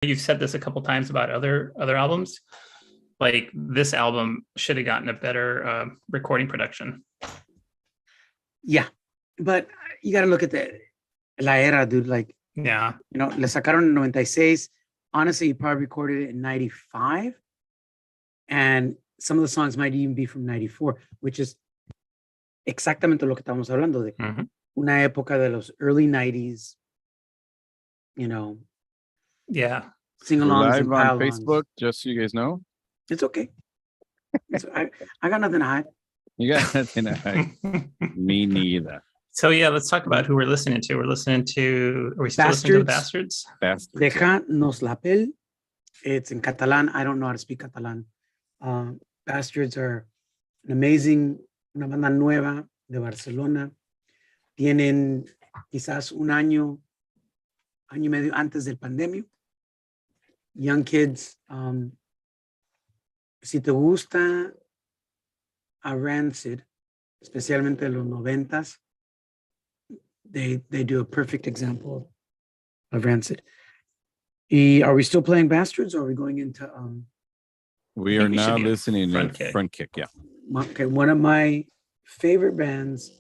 you've said this a couple times about other albums. Like this album should have gotten a better recording production. Yeah, but you got to look at la era, dude. Like, yeah, le sacaron en 96. Honestly, he probably recorded it in 95. And some of the songs might even be from 94, which is exactamente lo que estamos hablando de. Una época de los early 90s, Yeah. Sing-alongs live and on pile-ons. Facebook, just so you guys know. It's okay. I got nothing to hide. You got nothing to hide. Me neither. So yeah, let's talk about who we're listening to. Are we still listening to the Bastards? Deja nos la pel. It's in Catalan. I don't know how to speak Catalan. Bastards are una banda nueva de Barcelona. Tienen quizás un año y medio antes del pandemia. Young kids. Si te gusta a Rancid, especialmente los 90s, they do a perfect example of Rancid. Are we still playing Bastards, or are we going into we are now listening to Front Kick, yeah. Okay, one of my favorite bands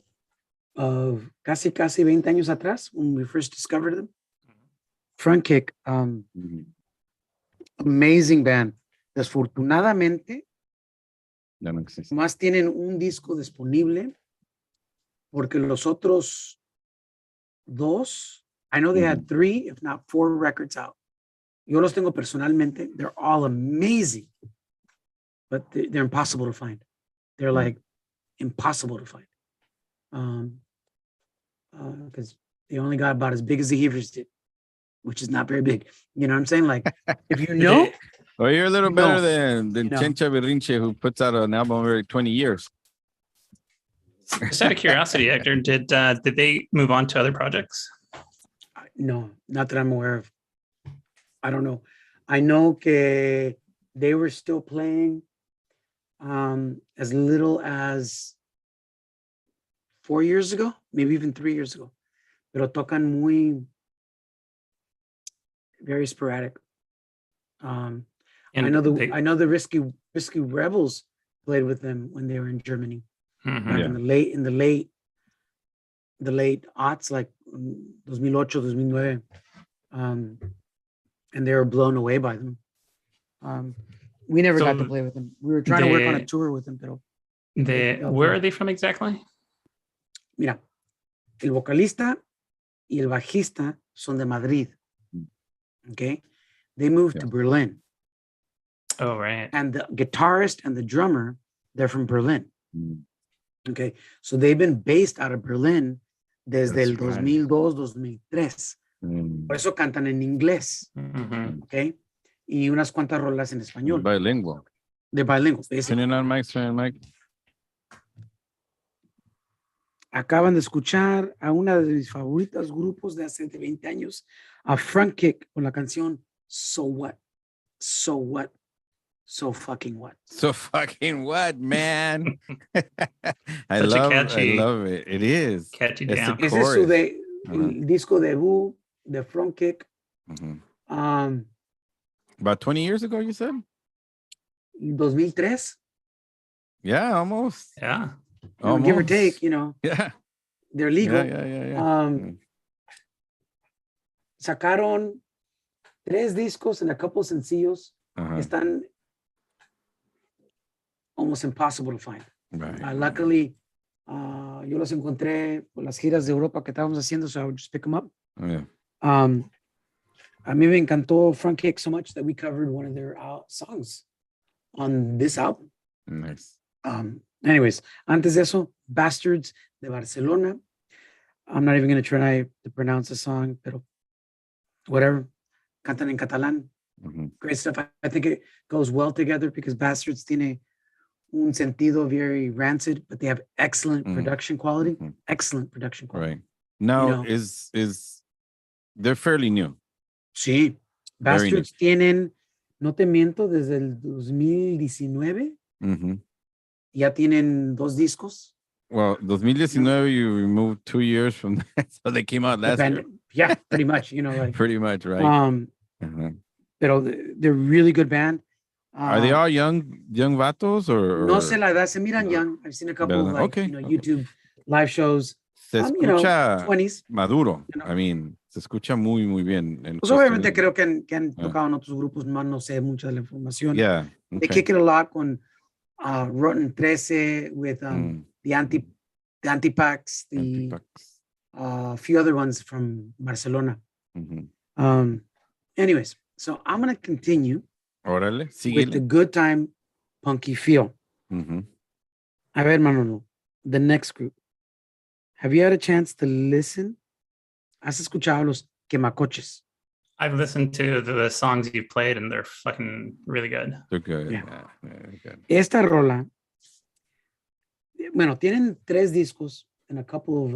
of casi 20 años atrás, when we first discovered them. Front Kick, amazing band. Desfortunadamente, ya no existe. Más tienen un disco disponible porque los otros dos, I know they had 3, if not 4 records out. Yo los tengo personalmente. They're all amazing, but they're impossible to find. They're like impossible to find. Because they only got about as big as the Heavers did, which is not very big. You know what I'm saying? Like, if you know. Well, you're a little better than Chencha Berrinche, who puts out an album every 20 years. Just out of curiosity, Hector, did they move on to other projects? No, not that I'm aware of. I don't know. I know que they were still playing as little as 4 years ago, maybe even 3 years ago. Pero tocan very sporadic. I know the Risky Rebels played with them when they were in Germany. Back in the late aughts, like 2008, 2009. And they were blown away by them. We never got to play with them. We were trying to work on a tour with them, pero where are they from exactly? Mira, el vocalista y el bajista son de Madrid. Okay, they moved to Berlin. Oh, right. And the guitarist and the drummer, they're from Berlin. Okay, so they've been based out of Berlin desde el 2002, 2003. Por eso cantan en inglés. Okay, y unas cuantas rolas en español. Bilingual. They're bilingual. Turn it on, Mike. Acaban de escuchar a una de mis favoritos grupos de hace 20 años, a Front Kick, con la canción So What? So What? So fucking what? So fucking what, man? I love it. It is. Catchy jam. Ese es su disco debut de Front Kick. About 20 years ago, you said? 2003? Yeah, almost. Yeah. Give or take, Yeah. They're legal. Yeah. Sacaron 3 discos and a couple sencillos. Están almost impossible to find. Right. Luckily, yo los encontré por las giras de Europa que estábamos haciendo, so I would just pick them up. Yeah. A mí me encantó Front Kick so much that we covered one of their songs on this album. Nice. Anyways, antes de eso, Bastards de Barcelona. I'm not even going to try to pronounce the song, pero whatever. Cantan en catalán. Great stuff. I think it goes well together because Bastards tiene un sentido very rancid, but they have excellent production quality. Excellent production quality. Right. Now, is they're fairly new. Sí. Bastards tienen, no te miento, desde el 2019. Ya tienen 2 discos. Well, 2019, you removed 2 years from that, so they came out last year. Yeah, pretty much, Pretty much, right? Pero they're really good band. Are they all young vatos or? No sé la edad, se miran young. I've seen a couple of like, YouTube live shows. Se escucha 20s. maduro. I mean, se escucha muy, muy bien. Pues obviamente creo que han tocado en otros grupos, no sé mucha de la información. Yeah. Okay. They kick it a lot con Rotten 13 with the Antipacks, a few other ones from Barcelona. Anyways, so I'm going to continue with the good time punky feel. A ver, Manolo, the next group. Have you had a chance to listen? ¿Has escuchado los quemacoches? I've listened to the songs you've played and they're fucking really good. They're good. Yeah. They're good. Esta rola, bueno, tienen 3 discos and a couple of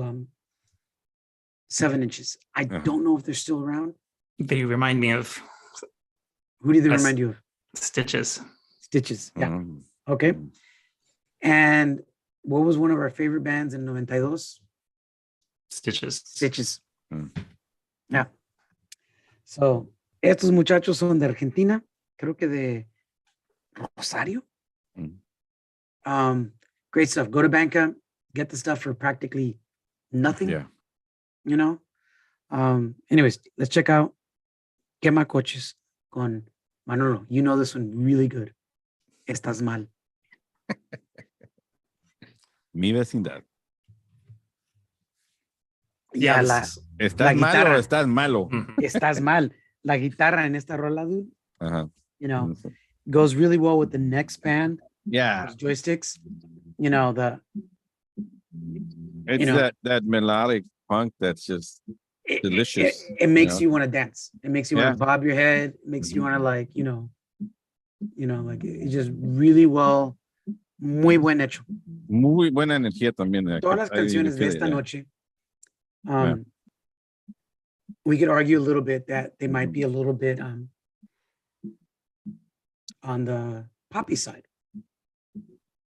7 inches. I don't know if they're still around. They remind me of... Who do they remind you of? Stitches. Stitches, yeah. Okay. And what was one of our favorite bands in 92? Stitches. Yeah. So, estos muchachos son de Argentina, creo que de Rosario. Great stuff. Go to Banda, get the stuff for practically nothing. Yeah. You know? Anyways, let's check out Quema Coches con Manolo. You know this one really good. Estás mal. Mi vecindad. Ya, ¿Estás mal o estás malo? Estás mal. La guitarra en esta rola, dude. You know, Mm-hmm. goes really well with the next band. Yeah. Those joysticks. You know, it's that melodic punk that's just delicious. It makes you want to dance. It makes you want to bob your head. It makes you want to like, you know, like it's just really well, muy buen hecho. Muy buena energía también. Todas las canciones de esta noche. We could argue a little bit that they might be a little bit on the poppy side.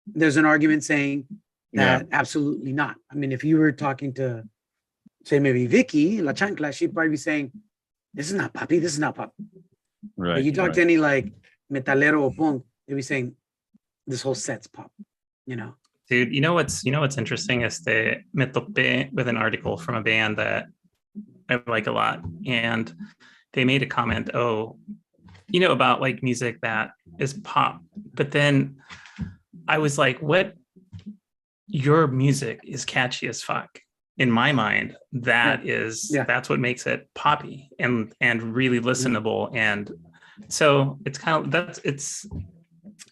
There's an argument saying that absolutely not. I mean, if you were talking to, say, maybe Vicky La Chancla, she'd probably be saying, this is not poppy, this is not pop. Right. But you talk to any like metalero or punk, they'd be saying, this whole set's pop, you know? Dude, you know what's interesting is me topé with an article from a band that I like a lot, and they made a comment, about like music that is pop. But then I was like, what? Your music is catchy as fuck. In my mind, that's what makes it poppy and really listenable. And so it's kind of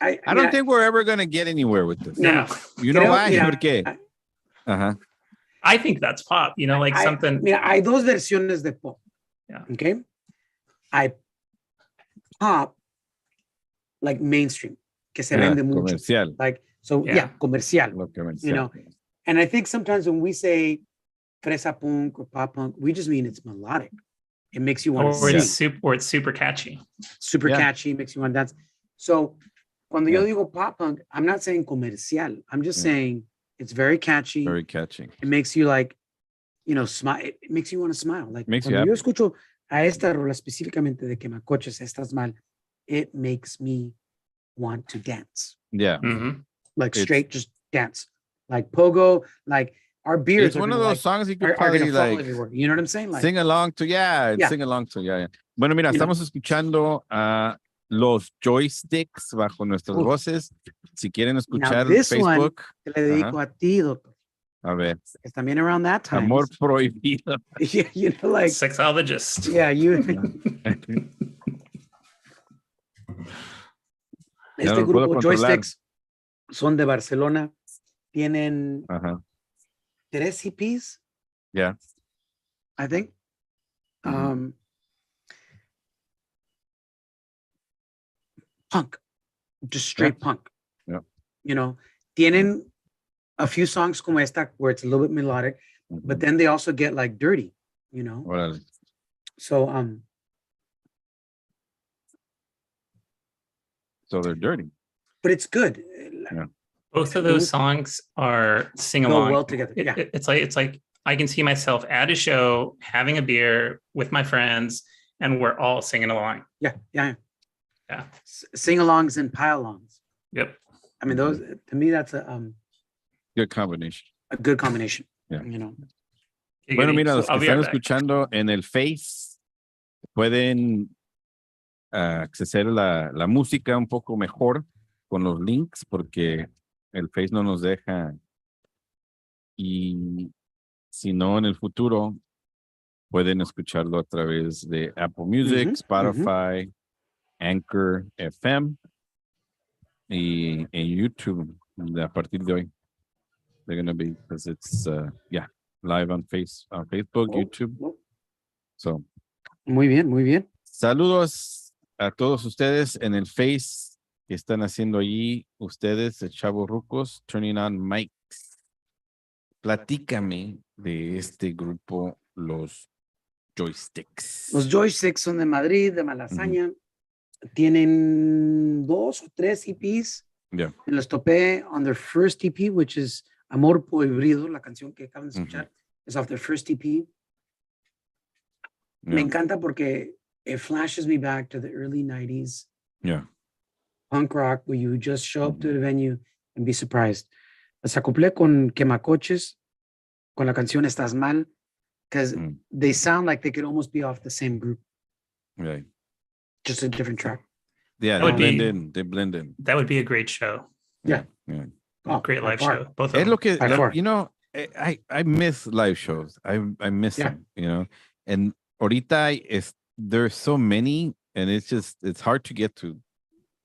I don't think we're ever going to get anywhere with this. No. You know why? Porque. I think that's pop, like something. Mira, hay dos versiones de pop. Yeah. Okay. Hay pop, like mainstream, que se vende mucho. Comercial. Like, so comercial. You know, and I think sometimes when we say fresa punk or pop punk, we just mean it's melodic. It makes you want to sing. Or it's super catchy. Super catchy, makes you want to dance. So, cuando yo digo pop punk, I'm not saying comercial. I'm just saying it's very catchy. Very catchy. It makes you like, smile. It makes you want to smile. Like makes cuando yo escucho a esta rola específicamente de Quemacoches, Estás Mal, it makes me want to dance. Yeah. Mm-hmm. Like straight, just dance. Like pogo, like our beers. It's one of those songs you could probably like, everywhere. You know what I'm saying? Like, sing along to, sing along to, Bueno, mira, estamos escuchando a los joysticks bajo nuestras voces. Si quieren escuchar Facebook. Te le dedico a ti, doctor. A ver. It's también around that time. Amor prohibido. Yeah, like sexologist. Yeah, Este grupo joysticks son de Barcelona. Tienen 3 EPs. Yeah. I think. Punk. Just straight punk. Yeah. Tienen a few songs como esta where it's a little bit melodic, but then they also get like dirty, Well, So they're dirty. But it's good. Yeah. Both of those songs are sing along. Go well together. Yeah. It's like I can see myself at a show having a beer with my friends and we're all singing along. Yeah. Yeah. Sing-alongs and pile-alongs. Yep. I mean, those, to me, that's Good combination. a good combination. Yeah. You know. Bueno, mira, So los que I'll be están right back. escuchando en el Face pueden acceder a la música un poco mejor con los links porque el Face no nos deja. Y si no, en el futuro pueden escucharlo a través de Apple Music, Spotify, Anchor FM y en YouTube a partir de hoy. They're going to be, because it's, live on Facebook, YouTube. So, Muy bien. saludos a todos ustedes en el Face que están haciendo allí, ustedes, Chavos Rucos, Turning On Mics. Platícame de este grupo, los Joysticks. Los Joysticks son de Madrid, de Malasaña. Tienen 2 o 3 EPs. Yeah. Me los topé on their first EP, which is Amor Prohibido, la canción que acaban de escuchar. Es off their first EP. Yeah. Me encanta porque it flashes me back to the early 90s. Yeah. Punk rock, where you just show up to the venue and be surprised. Las acoplé con Quemacoches, con la canción Estás Mal, because they sound like they could almost be off the same group. Right. Just a different track. Yeah, That would they blend in. That would be a great show. Yeah. Oh, Great by live far. show. Both of Es them. lo que, By far. you know, I miss live shows. I miss them, you know. And ahorita there's so many, and it's hard to get to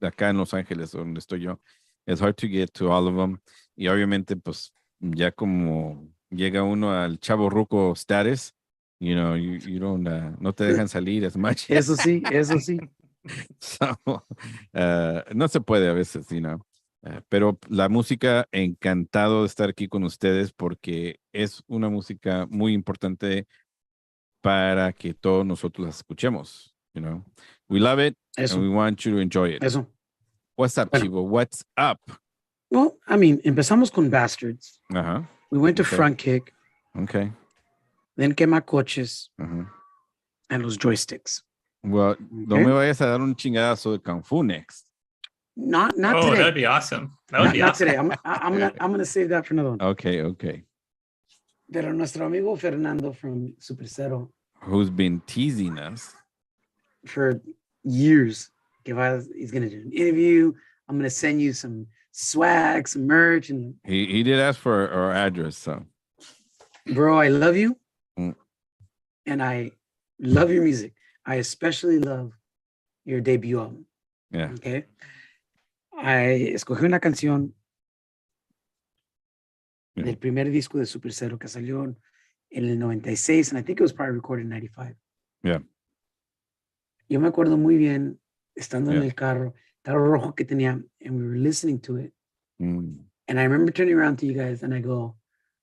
acá en Los Ángeles, donde estoy yo. It's hard to get to all of them. Y obviamente, pues, ya como llega uno al chavo ruco status, you know, you don't, no te dejan salir as much. Eso sí. So, no se puede a veces, you know. Pero la música, encantado de estar aquí con ustedes porque es una música muy importante para que todos nosotros la escuchemos, you know. We love it and we want you to enjoy it. Eso. What's up, Chivo? What's up? Well, I mean, empezamos con Bastards. Uh-huh. We went to Okay. Front Kick. Okay. Then Quemacoches Uh-huh. and los Joysticks. Well, no Okay. me vayas a dar un chingadazo de Kung Fu next. Not Oh, today. that'd be awesome. That would be Not awesome. today. I'm gonna save that for another one. Okay. Pero nuestro amigo Fernando from Super Cero Who's been teasing us? for years. He's gonna do an interview. I'm gonna send you some swag, some merch, and He did ask for our address, so. bro, I love you, Mm. and I love your music. I especially love your debut album. Yeah. Okay. Escogí una canción del primer disco de Super Cero que salió en el 96, and I think it was probably recorded in 95. Yeah. Yo me acuerdo muy bien estando en Yeah. el carro rojo que tenía, and we were listening to it. Mm. And I remember turning around to you guys and I go,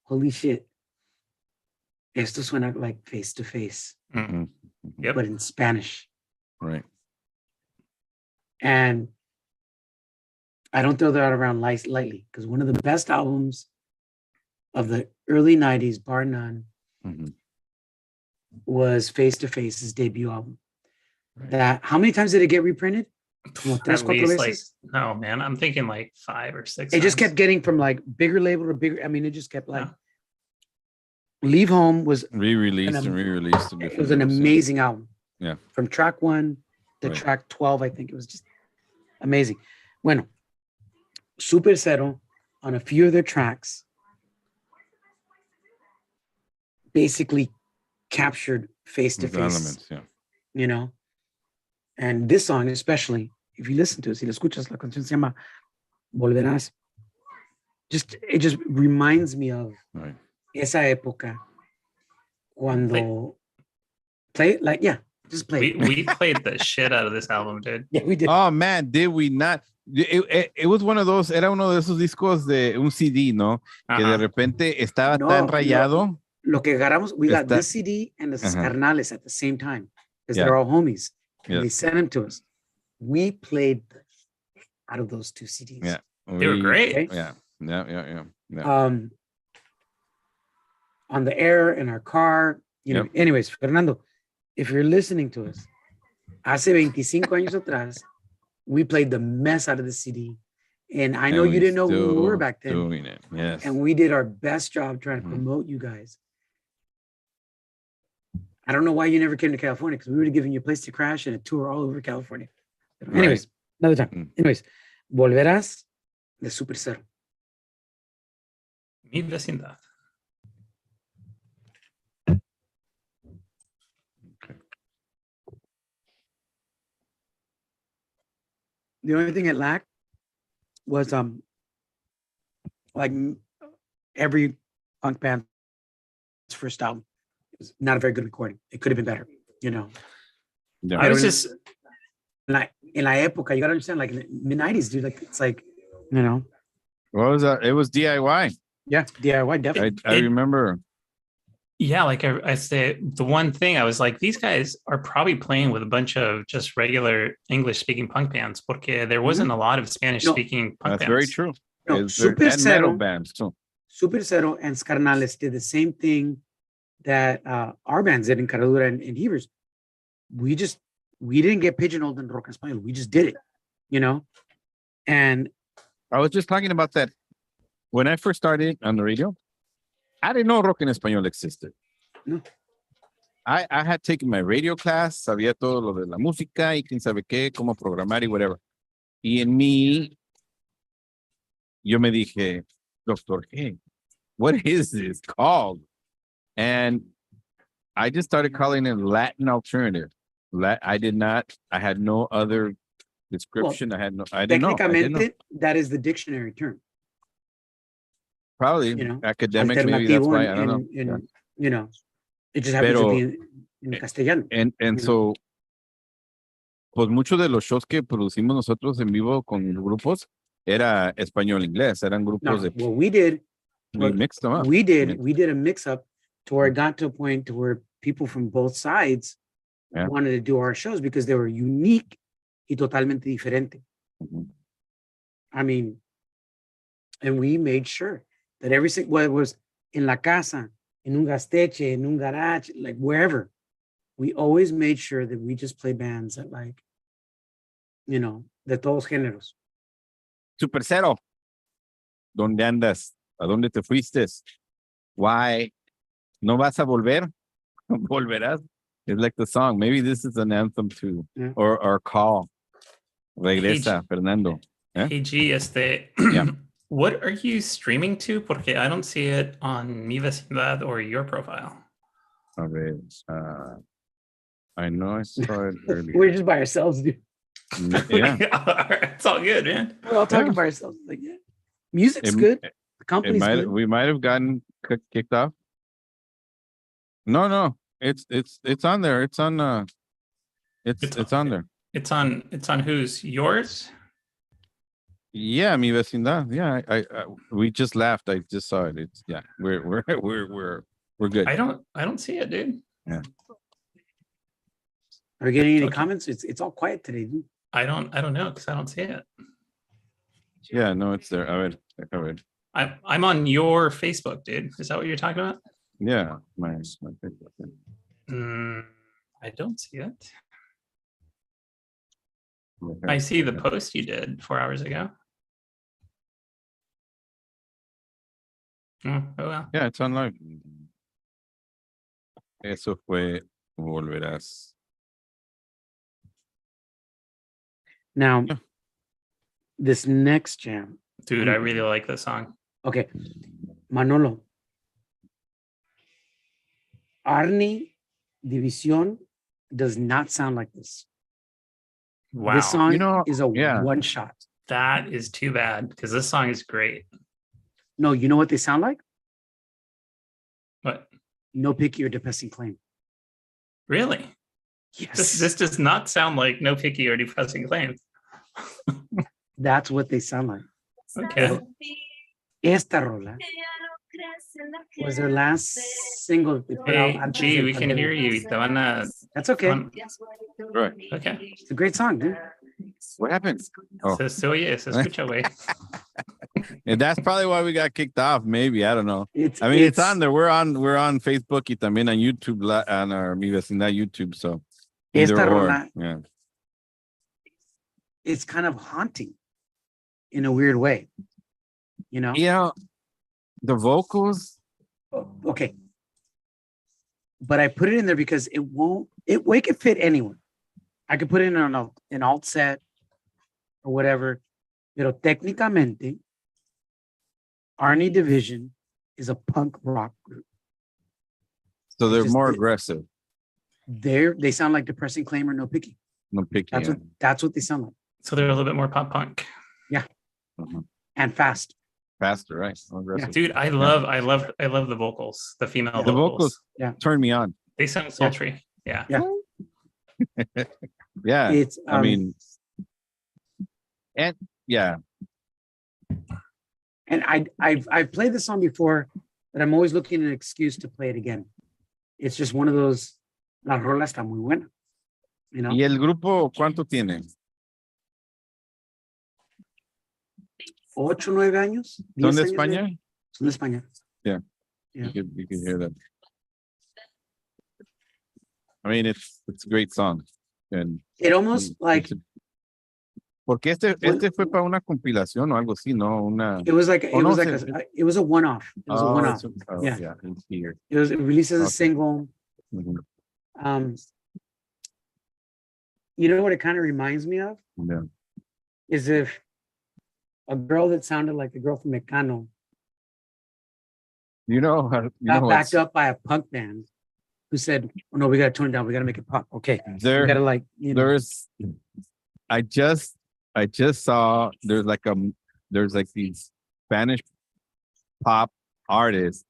holy shit, esto suena like Face to Face, Mm. Yep. but in Spanish. Right. And I don't throw that around lightly because one of the best albums of the early 90s, bar none, Mhm. was Face to Face's debut album. Right. That, how many times did it get reprinted? Como tres, At cuatro least like, veces? no, man, I'm thinking like 5 or 6. It just times. kept getting from like bigger label to bigger. I mean, it just kept like, Yeah. Leave Home was, Re-released And, and re-released. to it different was an levels, yeah. amazing album. Yeah. From track 1 to Right. track 12, I think it was just amazing. Bueno, Super Cero on a few of their tracks basically captured face to With face, elements, yeah. you know. And this song, especially, if you listen to it, si la escuchas, la canción se llama Volverás. It just reminds me of Right. esa época cuando play like, yeah, just play it. We played the shit out of this album, dude. Yeah, we did. Oh, man, did we not? It was one of those, era uno de esos discos de un CD, ¿no? Que de Uh-huh. repente estaba No, tan rayado. Lo que agarramos, we got Está- this CD and the Ajá. carnales at the same time because Yeah. they're all homies. And Yeah. they sent them to us. We played the shit out of those 2 CDs. Yeah. They were great. Okay? Yeah. Yeah. On the air in our car, you know. Yep. Anyways, Fernando, if you're listening to us, hace 25 años atrás, we played the mess out of the CD. And I know And you we didn't know who we were still back then. doing it. Yes. And we did our best job trying to promote you guys. I don't know why you never came to California, because we would have given you a place to crash and a tour all over California. Anyways, another time. Anyways, Volverás de Super Cero. Mi vecindad. The only thing it lacked was like every punk band's first album. It was not a very good recording. It could have been better, you know. Yeah. I was just Like in la época, you gotta understand, like in the mid-90s, dude, like it's like, you know. What was that? It was DIY. Yeah, DIY, definitely. I remember. Yeah, like I say, the one thing I was like, these guys are probably playing with a bunch of just regular English-speaking punk bands, porque there wasn't a lot of Spanish-speaking punk That's bands. very true. No, It's very- and metal bands too. Super Cero and Scarnales did the same thing that our bands did in Caradura and Heavers. We didn't get pigeonholed in rock and español. We just did it, you know. And I was just talking about that when I first started on the radio. I didn't know rock en español existed. No. I had taken my radio class, sabía todo lo de la música y quién sabe qué, cómo programar y whatever. Y en mí, yo me dije, Doctor, hey, what is this called? And I just started calling it Latin alternative. I had no other description. I didn't know. Técnicamente, that is the dictionary term. Probably, you know, academic, maybe that's why, I don't know. Yeah. You know, it just happens to be in castellano. And so, pues muchos de los shows que producimos nosotros en vivo con grupos era español-inglés, eran grupos de... What we did, we mixed them up. we did a mix-up to where it got to a point to where people from both sides wanted to do our shows because they were unique y totalmente diferente. I mean, and we made sure that every single, whether it was in la casa, in un gasteche, in un garage, like wherever, we always made sure that we just play bands that, like, you know, de todos géneros. Super Cero. ¿Dónde andas? ¿A dónde te fuiste? Why? ¿No vas a volver? ¿Volverás? It's like the song. Maybe this is an anthem too, or call. Regresa, Fernando. Hey, G, yeah. What are you streaming to? Porque I don't see it on Mi Vecindad or your profile. A ver, I know I saw it earlier. We're just by ourselves, dude. Yeah. It's all good, man. We're all talking by ourselves. Like, yeah. Music's good. The company's good. We might have gotten kicked off. No. It's on there. It's on it's on there. It's on whose? Yours? Yeah, Mi Vecindad. Yeah, I we just laughed. I just saw it. It's we're good. I don't see it, dude. Yeah. Are we getting any comments? It's all quiet today, dude. I don't know because I don't see it. Yeah, no, it's there. I read. I'm on your Facebook, dude. Is that what you're talking about? Yeah, my Facebook. I don't see it. I see the post you did 4 hours ago. Oh well. Yeah, it's on live. Eso fue Volverás. Now, this next jam. Dude, I really like this song. Okay. Manolo. Arnie División does not sound like this. Wow. This song is a one shot. That is too bad because this song is great. No, you know what they sound like? What? No Picky or Depressing Claim. Really? Yes. This does not sound like No Picky or Depressing Claim. That's what they sound like. Okay. Esta rola was their last single. Hey, G, we can hear you. That's okay. Right. Okay. It's a great song, dude. What happened? Se oye, se escucha, güey. And that's probably why we got kicked off. Maybe, I don't know. It's on there. We're on Facebook y también on YouTube, on our Mi Vecindad YouTube. So esta rola it's kind of haunting in a weird way, you know? Yeah, the vocals. Okay. But I put it in there because we could fit anyone. I could put it in on an alt set or whatever. Pero técnicamente, Arnie Division is a punk rock group. So they're Just more the- aggressive. They sound like Depressing Claim or No Picky. No picky. That's what they sound like. So they're a little bit more pop punk. And fast. Faster, right? More aggressive. Dude, I love the vocals, the female The vocals. vocals turn me on. They sound sultry. Yeah. Yeah. It's I mean, and yeah. and I've played this song before, but I'm always looking at an excuse to play it again. It's just one of those, la rola está muy buena, you know? ¿Y el grupo cuánto tiene? 8, 9 años. ¿Son 10 de años España? Son de España. Yeah. Yeah. You can hear that. I mean, it's a great song. And It almost like, porque este fue para una compilación o algo así, ¿no? Una. it was like, Oh, no, it was a one-off. It was a one-off. Yeah. Yeah, it's here. It released as a Okay. single. Mhm. You know what it kind of reminds me of? Yeah. Is if a girl that sounded like the girl from Mecano You know, got backed up by a punk band who said, "Oh no, we got to tone it down. We got to make it pop." Okay, we got to like, you know, I just saw there's like these Spanish pop artists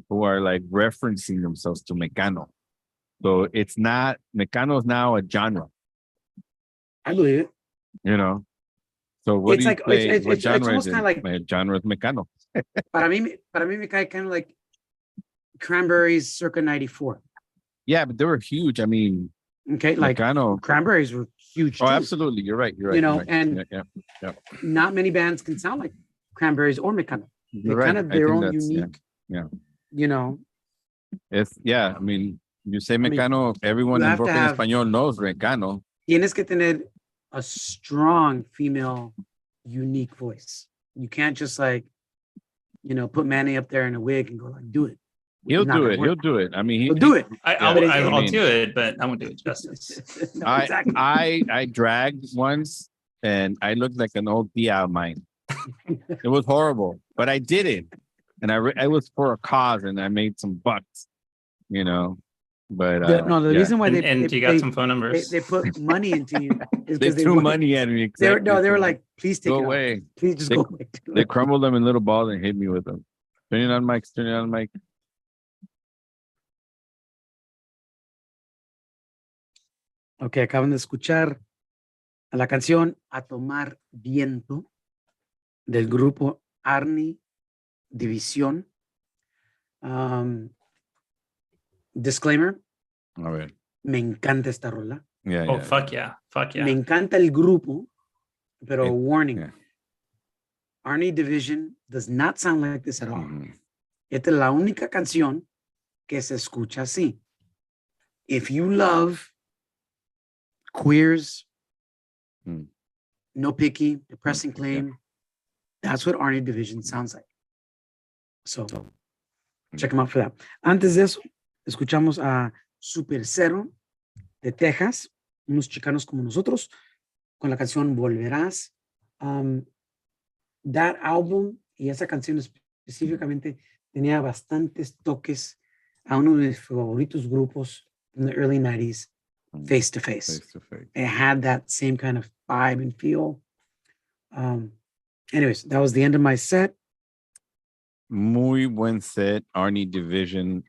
who are like referencing themselves to Mecano. So it's not, Mecano is now a genre, I believe it. you know. So what It's do you like- play? it's What genre almost is kinda like- it? My genre is Mecano. Para mí me cae kind of like Cranberries circa 94. Yeah, but they were huge. I mean, Okay, like Mecano. Cranberries were huge. Oh, too. absolutely. You're right. You're right. You know, you're right. and- yeah. Not many bands can sound like Cranberries or Mecano. You're They're right. kind of I their think own that's- unique. yeah. You know, I mean, you say mean, Mecano, everyone you in have to Broken have- Español knows Mecano. tienes que tener a strong female unique voice. You can't just like, you know, put Manny up there in a wig and go like, do it. He'll It's not do gonna it. work. He'll do it. I mean, He'll do it. I'll mean- do it, but I won't do it justice. No, exactly. I dragged once and I looked like an old tia of mine. It was horrible, but I did it. And I was for a cause and I made some bucks, you know, but The yeah. reason why And you got some phone numbers. they put money into you is They because threw want- money at me. They were, exactly. they were like, please take go it off. away. Please just They- go away. They crumbled them in little balls and hit me with them. Turn it on, Mike. Turn it on, Mike. Ok, acaban de escuchar a la canción A Tomar Viento del grupo Arnie División. Disclaimer, A ver. me encanta esta rola. Yeah. Oh, yeah. fuck yeah. Fuck yeah. Me encanta el grupo, pero warning. yeah. Arnie Division does not sound like this at all. Mhm. Esta es la única canción que se escucha así. If you love queers, Mm. No Picky, Depressing Yeah. Claim, that's what Arnie Division sounds like. So, check them out for that. Antes de eso, escuchamos a Super Cero de Texas, unos chicanos como nosotros, con la canción Volverás. That album y esa canción específicamente tenía bastantes toques a uno de mis favoritos grupos in the early 90s, Face to Face. Face to face. It had that same kind of vibe and feel. Anyways, that was the end of my set. Muy buen set, Arnie Division.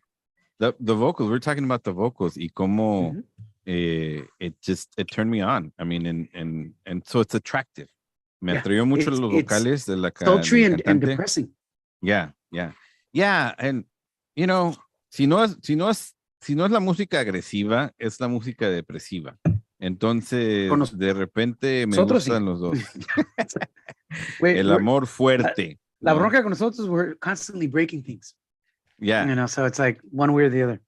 The vocals, we're talking about the vocals y como Mhm. it turned me on. I mean, and so it's attractive. Me Yeah, atrayó mucho it's- los it's vocales de la Sultry del and cantante. depressing. Yeah. And you know, si no es la música agresiva, es la música depresiva. Entonces, Con nos- de repente me nosotros sí. gustan los dos. Wait, El amor fuerte. La ¿no? bronca con nosotros, we're constantly breaking things. Yeah. You know, so it's like one way or the other.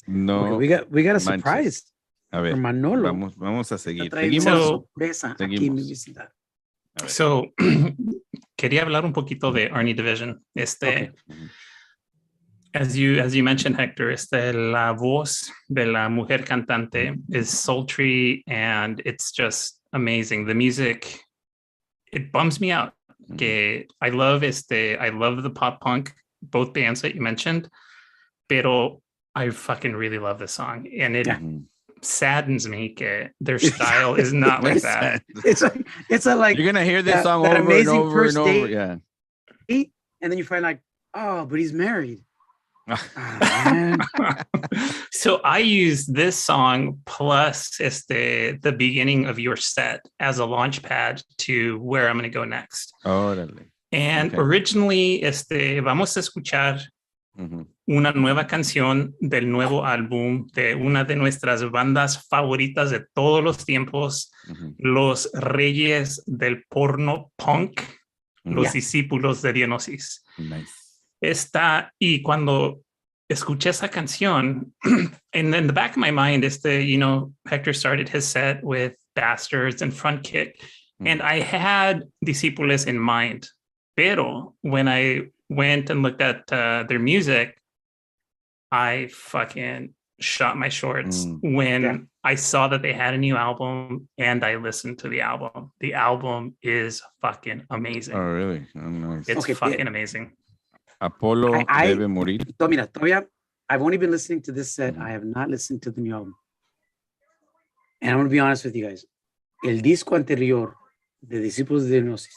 No. Okay, we got a manches. surprise. A ver, Manolo vamos a seguir. trae una Seguimos. sorpresa aquí en mi Seguimos. vecindad. So, quería hablar un poquito de Arnie Division. Okay. As you mentioned, Hector, la voz de la mujer cantante is sultry and it's just amazing. The music, it bums me out. Que I love the pop punk, both bands that you mentioned, pero I fucking really love this song, and it saddens me que their style is not like that. It's a like you're gonna hear this song that over and over and over, yeah. And then you find like, oh, but he's married. So I use this song plus the beginning of your set as a launch pad to where I'm going to go next. Órale. And originally, vamos a escuchar una nueva canción del nuevo álbum de una de nuestras bandas favoritas de todos los tiempos, los reyes del porno punk, los discípulos de Dionysus. Nice. Y cuando escuché esa canción, and in the back of my mind, Hector started his set with Bastards and Front Kick, and I had Discípulos in mind. Pero when I went and looked at their music, I fucking shot my shorts when I saw that they had a new album and I listened to the album. The album is fucking amazing. Oh, really? Oh, nice. It's fucking amazing. Apolo debe morir. Mira, todavía, I've only been listening to this set. I have not listened to the new album. And I'm going to be honest with you guys. El disco anterior de Discípulos de Dionysus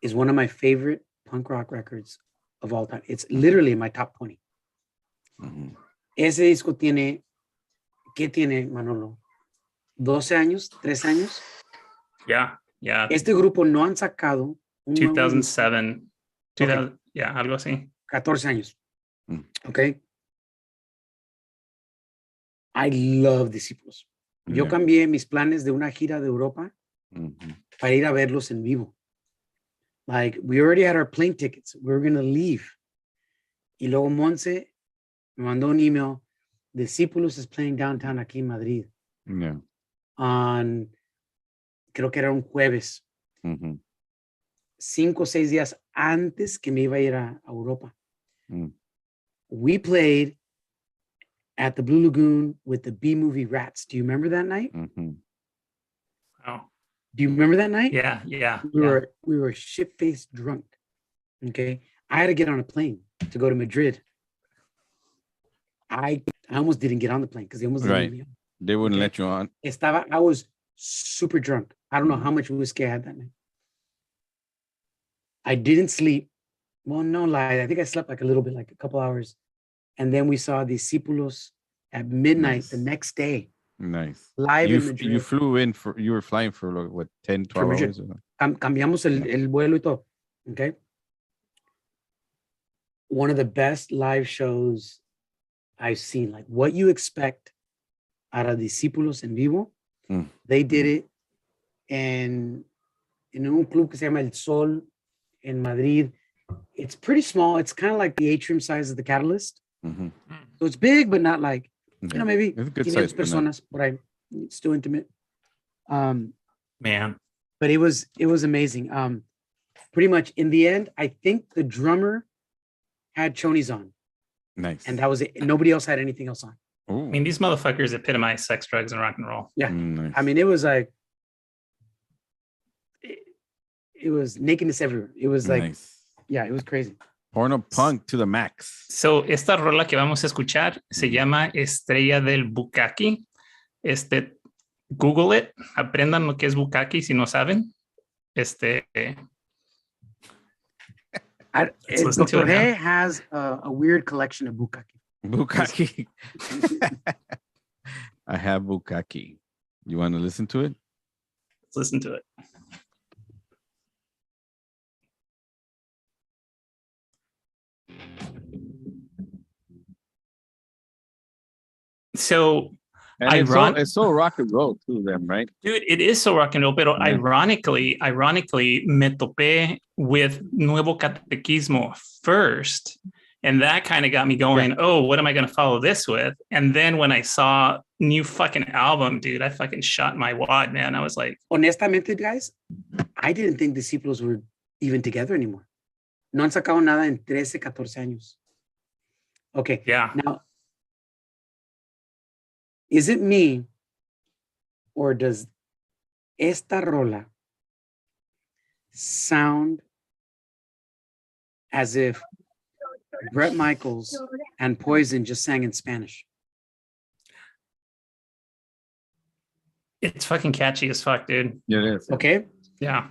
is one of my favorite punk rock records of all time. It's literally in my top 20. Ese disco tiene, ¿qué tiene, Manolo? ¿12 años? ¿3 años? Yeah. Este grupo no han sacado 2007. 2000, yeah, algo así. 14 años. Okay. I love Discípulos. Yo cambié mis planes de una gira de Europa para ir a verlos en vivo. Like, we already had our plane tickets. We were going to leave. Y luego Monse me mandó un email. Discípulos is playing downtown aquí en Madrid. Yeah. Creo que era un jueves. 5 o 6 días antes que me iba a ir a Europa. We played at the Blue Lagoon with the B-movie Rats. Do you remember that night? Oh. Do you remember that night? Yeah. We were shit-faced drunk. Okay. I had to get on a plane to go to Madrid. I almost didn't get on the plane because they almost didn't let me on. They wouldn't let you on. I was super drunk. I don't know how much whiskey I had that night. I didn't sleep. Well, no lie. I think I slept like a little bit, like a couple hours. And then we saw Discípulos at midnight the next day. Nice. Live in Madrid. You were flying for like, what, 10, 12 hours? Cambiamos el vuelo y todo. Okay. One of the best live shows I've seen. Like what you expect out of Discípulos en vivo. They did it en un club que se llama El Sol in Madrid. It's pretty small. It's kind of like the atrium size of the Catalyst. So it's big, but not like, maybe 500 personas, but it's still intimate. Man. But it was amazing. Pretty much in the end, I think the drummer had chonies on. Nice. And that was it. Nobody else had anything else on. Ooh. I mean, these motherfuckers epitomize sex, drugs, and rock and roll. Yeah. Nice. I mean, it was like, it was nakedness everywhere. It was like, yeah, it was crazy. Porno punk to the max. So, esta rola que vamos a escuchar se llama Estrella del Bukkake. Google it, aprendan lo que es bukkake si no saben. Dr. He has a weird collection of bukkake. Bukkake. I have bukkake. You want to listen to it? Let's listen to it. So, it's so rock and roll too, them, right? Dude, it is so rock and roll, pero ironically, me topé with Nuevo Catequismo first, and that kind of got me going, oh, what am I going to follow this with? And then when I saw new fucking album, dude, I fucking shot my wad, man. I was like, Honestamente, guys, I didn't think the Discípulos were even together anymore. No han sacado nada en 13, 14 años. Okay. yeah. Now, is it me or does esta rola sound as if Bret Michaels and Poison just sang in Spanish? It's fucking catchy as fuck, dude. Yeah, it is. Okay. Yeah.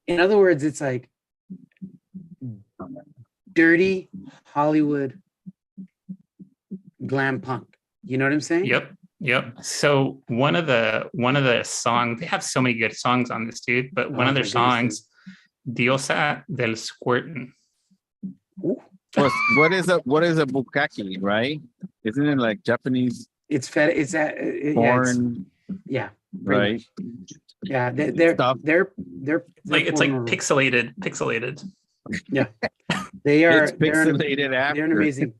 In other words, it's like dirty Hollywood glam punk. You know what I'm saying? Yep. So one of the songs, they have so many good songs on this, dude, but one of their songs, Diosa del Squirtin. What is a bukkake, right? Isn't it like Japanese It's fed. It's porn, yeah. right? Yeah, they're Like it's like pixelated. Yeah, they are. It's pixelated after. They're an amazing.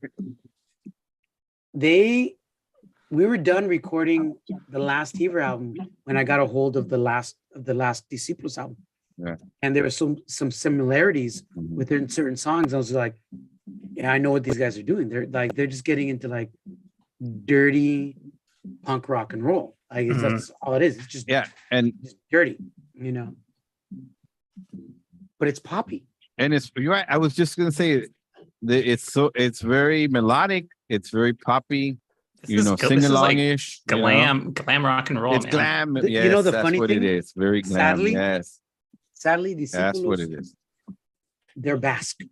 We were done recording the last Heaver album when I got a hold of the last Discípulos album. Yeah. And there were some similarities within certain songs. I was like, yeah, I know what these guys are doing. They're just getting into like dirty punk rock and roll. Like that's all it is. It's just and just dirty, you know. But it's poppy. And you're right. I was just gonna say it's very melodic, it's very poppy, sing along-ish. Glam rock and roll. It's man. glam. Yes, You know the that's funny what thing? it is. Very glam. Sadly, Discípulos, that's what it is. They're Basque.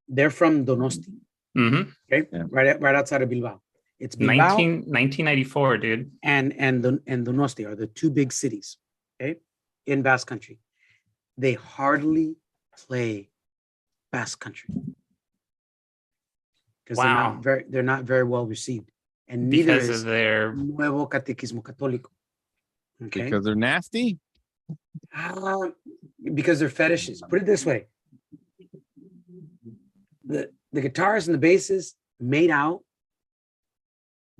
They're from Donosti. Mm-hmm. Okay, Yeah. right outside of Bilbao. It's Bilbao 1994, dude. and Donosti are the two big cities, okay, in Basque Country. They hardly play Basque Country because they're not very well received, and neither Because is of their Nuevo Catequismo Católico. Okay, Because they're nasty. Because they're fetishes. Put it this way: the guitarists and the bassists made out,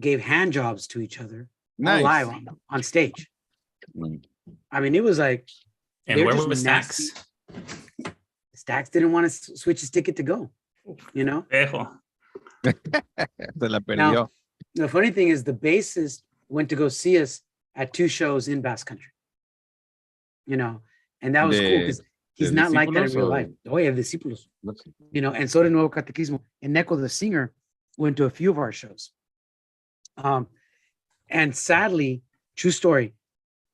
gave hand jobs to each other, Nice. live on stage. I mean, it was like, and they're where just was nasty. Stax? Stax didn't want to switch his ticket to go, you know? Ejo. Se la perdió. Now, the funny thing is the bassist went to go see us at 2 shows in Basque Country, you know? And that was cool because he's not like that in real life. Oh, yeah, Discípulos. You know, and so did Nuevo Catequismo. And Neko, the singer, went to a few of our shows. And sadly, true story,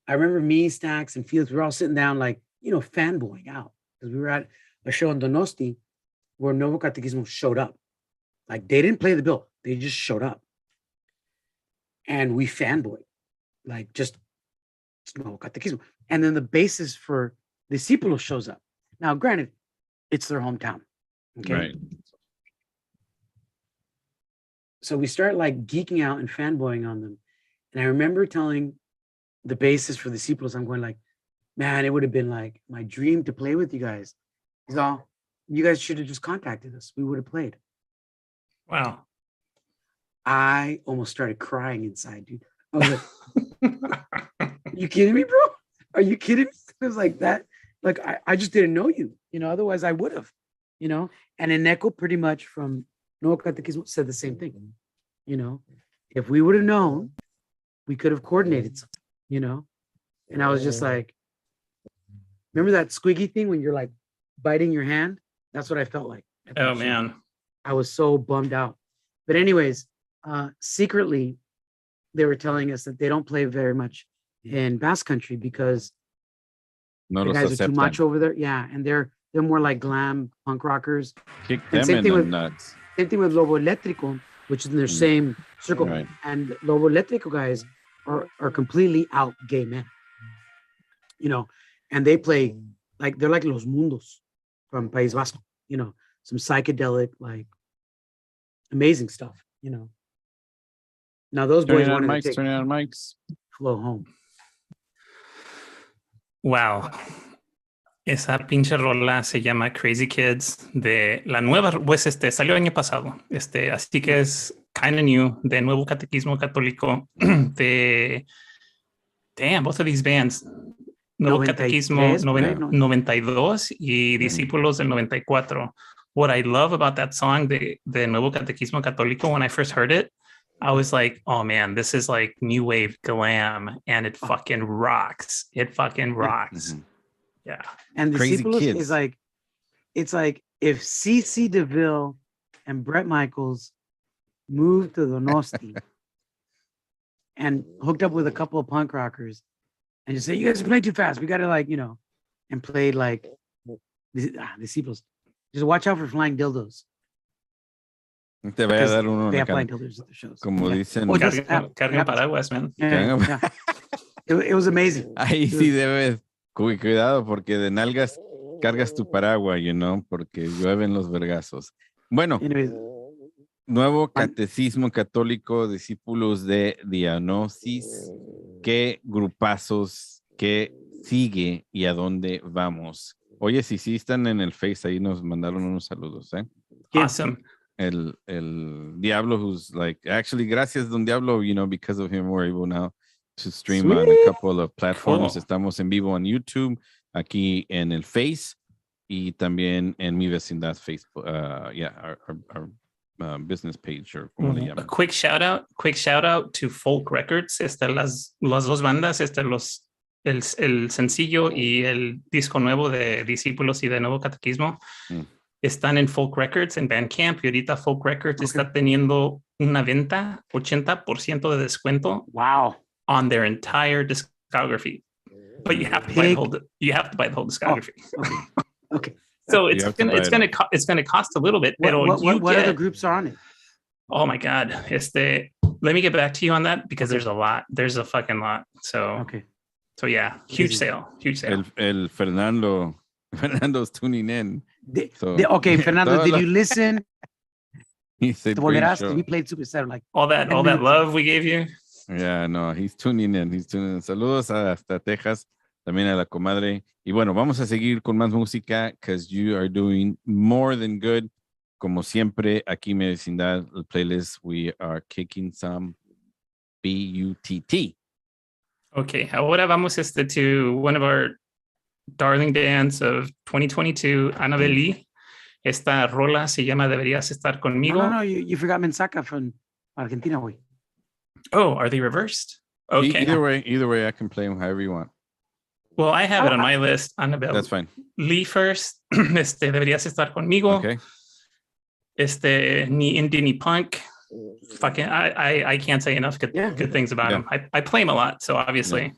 I remember me, Stax, and Felix, we were all sitting down, like, fanboying out because we were at a show in Donosti where Nuevo Catequismo showed up. Like, they didn't play the bill, they just showed up. And we fanboyed, like, just Nuevo Catequismo. And then the bassist for Discípulos shows up. Now, granted, it's their hometown. Okay. Right. So we start like geeking out and fanboying on them. And I remember telling the bassist for the Discípulos, I'm going like, man, it would have been like my dream to play with you guys. He's all, you guys should have just contacted us. We would have played. Wow. I almost started crying inside, dude. I was like, you kidding me, bro? Are you kidding me? It was like that. Like, I just didn't know you, otherwise I would have, And Eneco pretty much from Nuevo Catequismo said the same thing. If we would have known, we could have coordinated something, And I was just like, remember that squiggy thing when you're like biting your hand? That's what I felt like. Oh, man. I was so bummed out. But anyways, secretly, they were telling us that they don't play very much in Basque Country because the guys are too much over there. Yeah, and they're more like glam punk rockers. Kick And them in the nuts. Same thing with Lobo Eléctrico, which is in their same circle. Right. And Lobo Eléctrico guys are completely out gay men. And they play like they're like Los Mundos from País Vasco, some psychedelic, like amazing stuff, Now those boys wanted to take Turn on mics. flow home. Wow. Esa pinche rola se llama Crazy Kids de la nueva, pues salió el año pasado. Así que es kind of new, de Nuevo Catequismo Católico, de, damn, both of these bands, Nuevo 93, Catequismo por ahí, ¿no? 92 y Discípulos del 94. What I love about that song, de Nuevo Catequismo Católico, when I first heard it, I was like, oh man, this is like new wave glam and it fucking rocks. It fucking rocks. Yeah. And Crazy Discípulos Kids. is like, it's like if CC DeVille and Brett Michaels moved to Donosti and hooked up with a couple of punk rockers and just say, you guys play too fast. We got to like, and played like Discípulos. Just watch out for flying dildos. Te vaya a dar uno en They la have flying cara. dildos at the shows. Como Yeah. dicen. Well, just, Carga paraguas, man. yeah. It was amazing. Ahí sí debes, cuidado porque de nalgas cargas tu paraguas, porque llueven los vergazos. Bueno, Anyways, Nuevo Catecismo Católico, Discípulos de Diagnosis. ¿Qué grupazos, qué sigue y a dónde vamos? Oye, sí están en el Face, ahí nos mandaron unos saludos, ¿eh? Awesome. El Diablo, who's like, actually, gracias, Don Diablo, because of him, we're able now to stream on a couple of platforms. Cool. Estamos en vivo en YouTube, aquí en el Face, y también en Mi Vecindad Facebook, our business page, or como le A llaman. quick shout out to Folk Records. Las dos bandas, el sencillo y el disco nuevo de Discípulos y de Nuevo Catequismo están en Folk Records, en Bandcamp, y ahorita Folk Records está teniendo una venta 80% de descuento. Wow. On their entire discography, but you have to buy the whole discography. Okay. So it's gonna cost a little bit. What other groups are on it? Oh my God! Let me get back to you on that because there's a lot. There's a fucking lot. So yeah, huge sale. El Fernando's tuning in. Okay, Fernando, did you listen? He said, we played Superstar like all that love we gave you. Yeah, no, he's tuning in. Saludos hasta Texas, también a la comadre. Y bueno, vamos a seguir con más música because you are doing more than good. Como siempre, aquí en Mi Vecindad, el playlist, we are kicking some BUTT. Okay, ahora vamos to one of our darling bands of 2022, Annabelle. Esta rola se llama Deberías Estar Conmigo. No, you forgot Mensaca from Argentina, güey. Oh, are they reversed? Okay. Either way, I can play them however you want. Well, I have it on my list. Annabelle. That's fine. Lee first. Deberías estar conmigo. Okay. Ni indie ni punk. Fucking, I can't say enough good things about him. I play him a lot, so obviously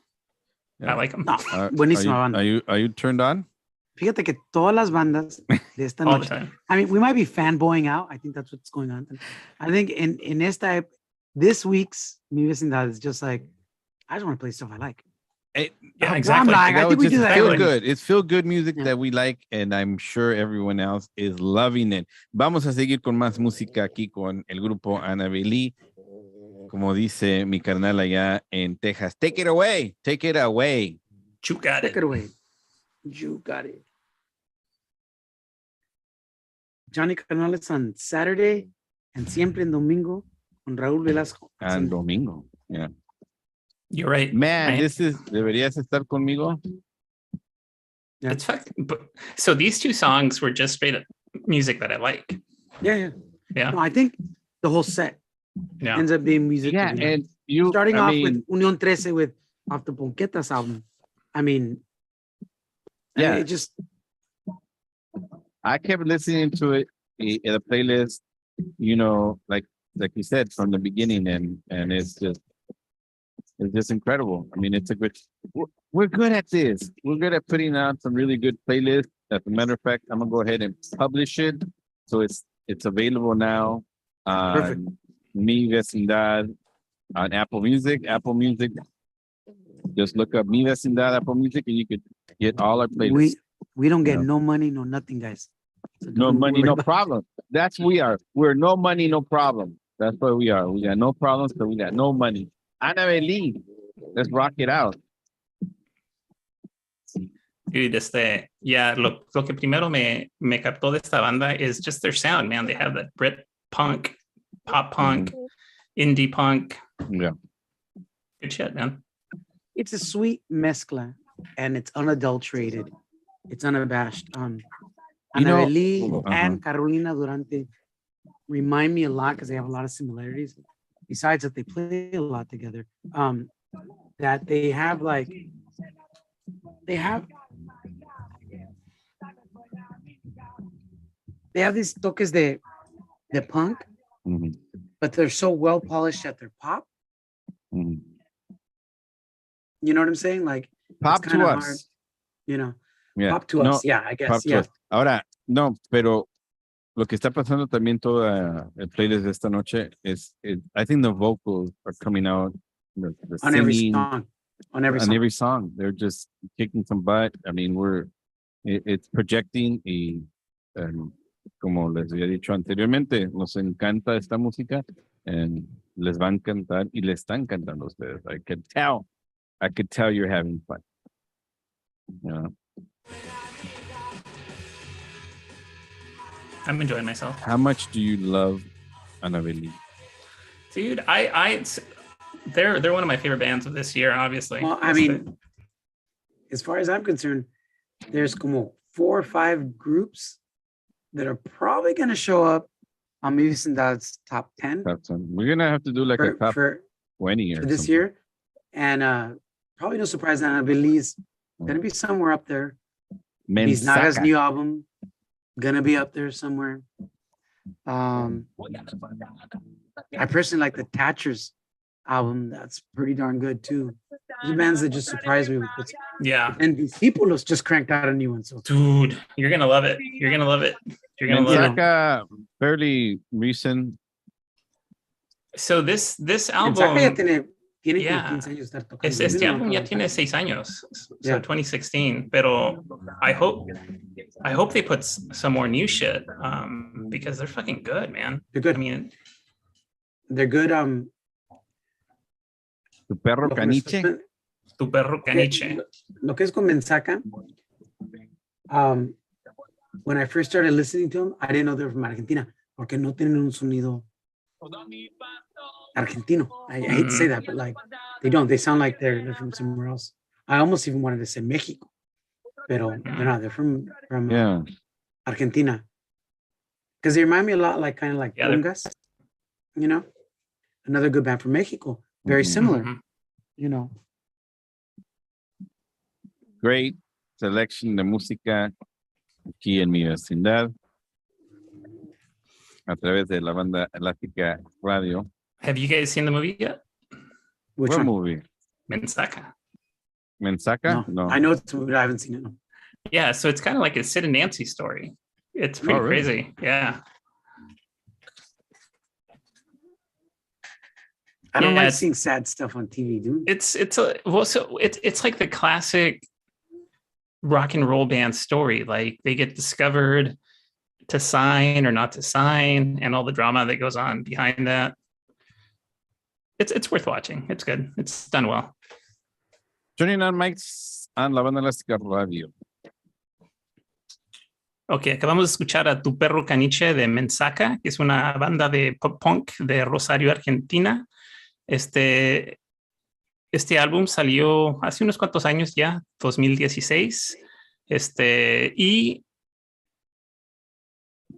I like him. No, buenísima banda. Are you turned on? Fíjate que todas las bandas de esta noche. I mean, we might be fanboying out. I think that's what's going on. I think in this week's Mi Vecindad is just like, I just want to play stuff I like. Exactly. I think we do that. Feel good. It's feel good music that we like, and I'm sure everyone else is loving it. Vamos a seguir con más música aquí con el grupo Annabelle. Como dice mi carnal allá en Texas, take it away. Take it away. You got it. Take it away. You got it. Johnny Canales on Saturday and siempre en domingo con Raúl Velasco. And domingo, yeah. You're right. Man, deberías estar conmigo. Yeah. It's fucking, so these two songs were just straight up music that I like. Yeah. No, I think the whole set ends up being music. Yeah, and you starting off with Unión 13 with off the Ponquetas album. I mean, yeah, it just. I kept listening to it in a playlist, like you said from the beginning, and it's just incredible. I mean, we're good at this. We're good at putting out some really good playlists. As a matter of fact, I'm gonna go ahead and publish it, so it's available now on Mi Vecindad on Apple Music. Just look up Mi Vecindad Apple Music, and you could get all our playlists. We don't get no money, no nothing, guys. So no money, no problem. That's we are. We're no money, no problem. That's what we are. We got no problems, but we got no money. Annabelle, let's rock it out. Dude, lo que primero me captó de esta banda is just their sound, man. They have that Brit punk, pop punk, indie punk. Yeah. Good shit, man. It's a sweet mezcla, and it's unadulterated. It's unabashed. You know- Annabelle Uh-huh. and Carolina Durante remind me a lot because they have a lot of similarities. Besides that, they play a lot together. That they have like they have these toques de punk, Mhm, but they're so well polished at their pop. mhm. You know what I'm saying? Like Pop it's to kinda us. hard, you know. Yeah. Pop to No, us, yeah, I pop guess. to Yeah. us. Ahora, no, pero lo que está pasando también toda el playlist de esta noche is, I think the vocals are coming out, the On every singing, song. On every on song. every song. They're just kicking some butt. I mean, it's projecting y como les había dicho anteriormente, nos encanta esta música and les van a cantar y le están cantando a ustedes. I could tell you're having fun. You know? I'm enjoying myself. How much do you love Annabelle? Dude, they're one of my favorite bands of this year, obviously. Well, I mean, as far as I'm concerned, there's como 4 or 5 groups that are probably gonna show up on maybe Dad's top 10 We're gonna have to do like a top for 20 or this something. year. And probably no surprise that Annabelle's gonna be somewhere up there. Biznaga's Mensaca. new album gonna be up there somewhere. I personally like the Thatchers album. That's pretty darn good too. The bands that just surprised me with this. Yeah. And Discípulos just cranked out a new one. So Dude, you're gonna love it. You're gonna love it. You're gonna love it. Mensaca, fairly recent. So this Mensaca ya album, tiene yeah. como 15 años de estar tocando. este Yo no álbum me ya acuerdo. tiene 6 años, so Yeah. 2016. Pero I hope they put some more new shit, because they're fucking good, man. They're good. I mean, They're good. Tu perro Lo que me caniche. sorprende- tu perro caniche. Lo que es con Mensaca, when I first started listening to them, I didn't know they were from Argentina, porque no tienen un sonido argentino. I hate to say that, but like they don't. They sound like they're from somewhere else. I almost even wanted to say Mexico, pero they're not. They're from Yeah. Argentina, because they remind me a lot like kind of like Yeah, they're- Ungas, you know, another good band from Mexico, very Mhm. similar, Mhm. you know. Great selection de música aquí en mi vecindad a través de la banda Elastica Radio. Have you guys seen the movie yet? Which What one? movie? Mensaca. Mensaca? No, I know it's a movie, but I haven't seen it. No. Yeah, so it's kind of like a Sid and Nancy story. It's pretty really? crazy. Yeah. I don't Yeah, like it's- seeing sad stuff on TV, dude. It's like the classic rock and roll band story. Like they get discovered to sign or not to sign, and all the drama that goes on behind that. It's worth watching. It's good. It's done well. Joining on mics and la banda Elastica Radio. Ok, acabamos de escuchar a Tu Perro Caniche de Mensaca, que es una banda de pop punk de Rosario, Argentina. Este álbum salió hace unos cuantos años ya, 2016. Y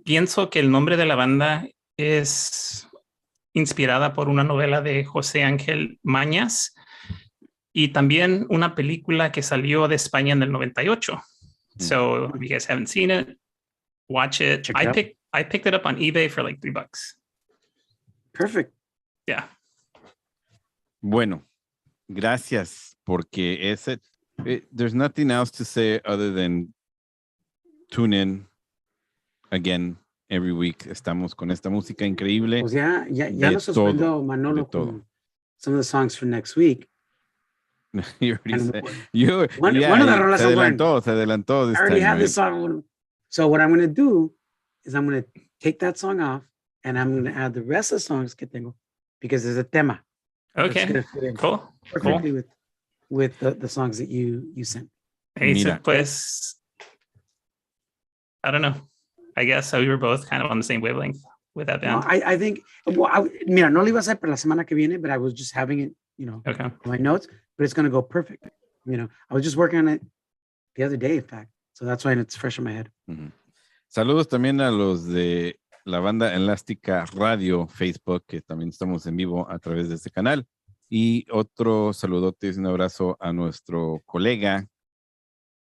pienso que el nombre de la banda es inspirada por una novela de José Ángel Mañas y también una película que salió de España en el 98. So if you guys haven't seen it, watch it. Check it out. I picked it up on eBay for like $3. Perfect. Yeah. Bueno, gracias, porque there's nothing else to say other than tune in again every week. Estamos con esta música increíble. Pues ya de nos sorprendió todo, Manolo de todo. con some of the songs for next week. You already And said, one of the rolas se I'm wearing. adelantó this I already time, have right? this song. So what I'm going to do is I'm going to take that song off and I'm going to add the rest of the songs que tengo because there's a tema. that's Okay. gonna fit in Cool. perfectly with the songs that you sent. Mira. Pues, I don't know. I guess we were both kind of on the same wavelength. with that No, band? I think, well, mira, no lo iba a hacer para la semana que viene, but I was just having it, Okay. in my notes, but it's going to go perfect. I was just working on it the other day, in fact. So that's why it's fresh in my head. Saludos también a los de la banda Elástica Radio Facebook, que también estamos en vivo a través de este canal. Y otro saludote y un abrazo a nuestro colega,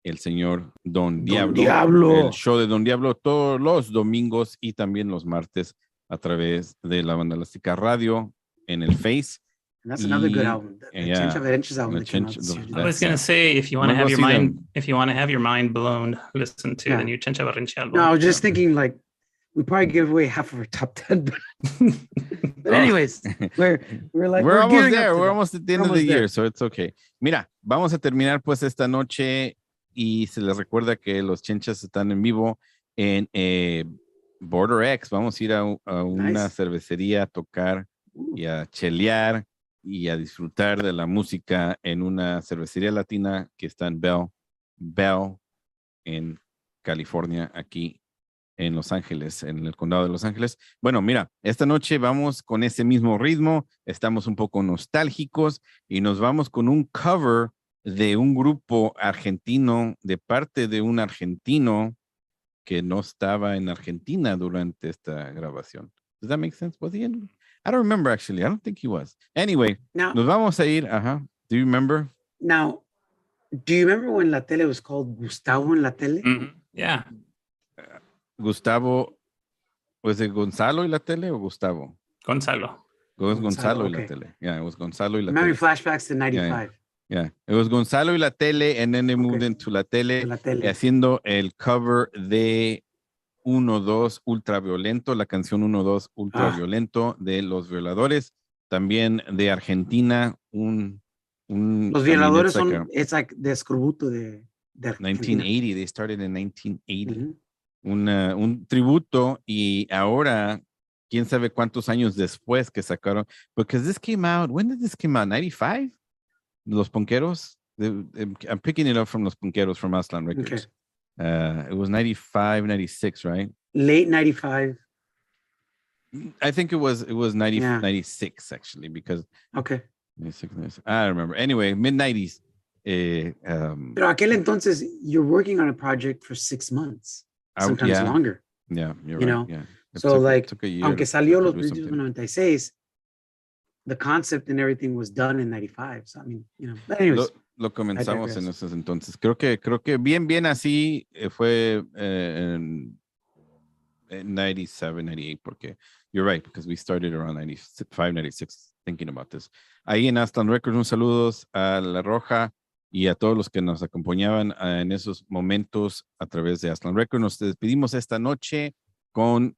el señor Don Diablo. El show de Don Diablo todos los domingos y también los martes a través de la banda Elástica Radio en el Face. And that's another good album. The Chencha Verenches album that came out this year. I was going to say, if you want to have your mind blown, listen to the new Chencha Verenche album. No, I was just thinking, like, we probably give away half of our top 10. But anyways, we're almost there. We're almost at the end of the year, so it's okay. Mira, vamos a terminar pues esta noche y se les recuerda que los Chenchas están en vivo en Border X. Vamos a ir a una cervecería a tocar y a chelear y a disfrutar de la música en una cervecería latina que está en Bell, en California, aquí en Los Ángeles, en el condado de Los Ángeles. Bueno, mira, esta noche vamos con ese mismo ritmo, estamos un poco nostálgicos y nos vamos con un cover de un grupo argentino, de parte de un argentino que no estaba en Argentina durante esta grabación. Does that make sense? Was he in? I don't remember, actually. I don't think he was. Anyway, nos vamos a ir. Do you remember? Now, do you remember when la tele was called Gustavo en la tele? Mm-hmm. Yeah. Gustavo, was it Gonzalo y la tele o Gustavo? Gonzalo. It was Gonzalo y la tele. Yeah, it was Gonzalo y la tele. Flashbacks to 95. Yeah, it was Gonzalo y la tele, and then they moved into la tele, haciendo el cover de 1-2 Ultraviolento, la canción 1-2 Ultraviolento de Los Violadores, también de Argentina, Los Violadores son, it's like de escorbuto de Argentina. 1980, they started in 1980. Un tributo, y ahora, quién sabe cuántos años después que sacaron, because this came out, when did this come out? 95? Los Punqueros? I'm picking it up from Los Punqueros from Aslan Records. Okay. It was 95, 96, right? Late 95. I think it was 96 actually, because 96, 96. I don't remember. Anyway, mid-90s. Pero aquel entonces, you're working on a project for 6 months, sometimes longer. Yeah, you're right. Know? Yeah. So took a year aunque salió Los Principios de 96, the concept and everything was done in 95. So, I mean, but anyways. Lo comenzamos en esos entonces. Creo que bien así fue en 97, 98, porque you're right, because we started around 95, 96 thinking about this. Ahí en Aslan Records, un saludos a La Roja y a todos los que nos acompañaban en esos momentos a través de Aslan Records. Nos despedimos esta noche con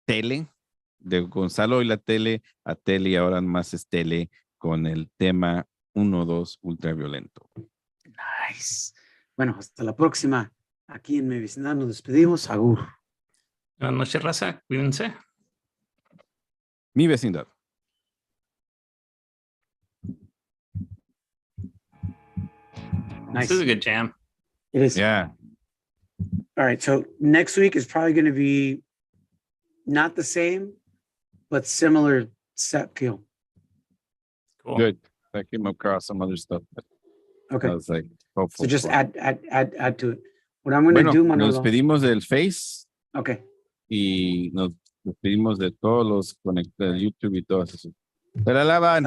Tele, de Gonzalo y la Tele, a Tele, y ahora más es Tele, con el tema 1-2 Ultraviolento. Nice. Bueno, hasta la próxima. Aquí en mi vecindad nos despedimos. Agur. Buenas noches, raza. Cuídense. Mi vecindad. Nice. This is a good jam. It is. Yeah. All right. So next week is probably going to be not the same, but similar set feel. Cool. Good. I came across some other stuff. Okay. I was like, hopeful. So just add to it. What I'm going to do, Manolo. Nos despedimos del Face. Okay. Y nos despedimos de todos los conectados de YouTube y todo eso. Se la lavan.